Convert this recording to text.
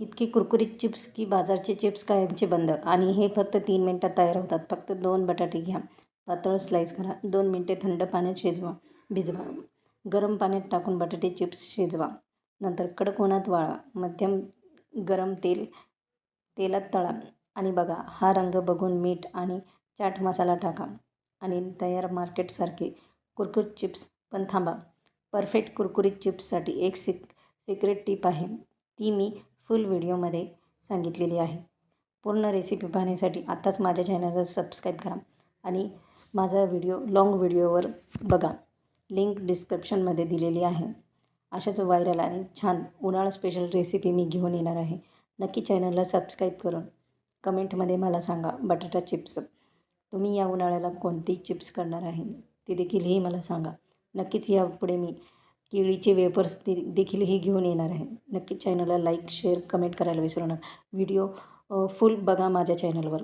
इतके कुरकुरीत चिप्स की बाजारचे चिप्स कायमचे बंद. आणि हे फक्त 3 मिनिटात तयार होतात. फक्त 2 बटाटे घ्या, पातळ स्लाईस करा, 2 मिनिटे थंड पाण्यात भिजवा. गरम पाण्यात टाकून बटाटे चिप्स शिजवा. नंतर कडक उन्हात वाळवा. मध्यम गरम तेलात तळा आणि बघा हा रंग बघून मीठ आणि चाट मसाला टाका आणि तयार मार्केटसारखे कुरकुरीत चिप्स. पण थांबा, परफेक्ट कुरकुरीत चिप्ससाठी एक सिक्रेट टिप आहे. ती मी फुल व्हिडिओमध्ये सांगितलेली आहे. पूर्ण रेसिपी पाहण्यासाठी आत्ताच माझ्या चॅनलला सबस्क्राईब करा आणि माझा लॉंग व्हिडिओवर बघा. लिंक डिस्क्रिप्शनमध्ये दिलेली आहे. अशाच व्हायरल आणि छान उन्हाळा स्पेशल रेसिपी मी घेऊन येणार आहे. नक्की चॅनलला सबस्क्राईब करून कमेंटमध्ये मला सांगा. बटाटा चिप्स तुम्ही या उन्हाळ्याला कोणती चिप्स करणार आहे ते देखीलही मला सांगा. नक्कीच यापुढे मी केळीचे वेफर्स देखीलही घेऊन येणार आहे. नक्की चॅनलला लाईक, शेअर, कमेंट करायला विसरू नका. व्हिडिओ फुल बघा माझ्या चॅनलवर.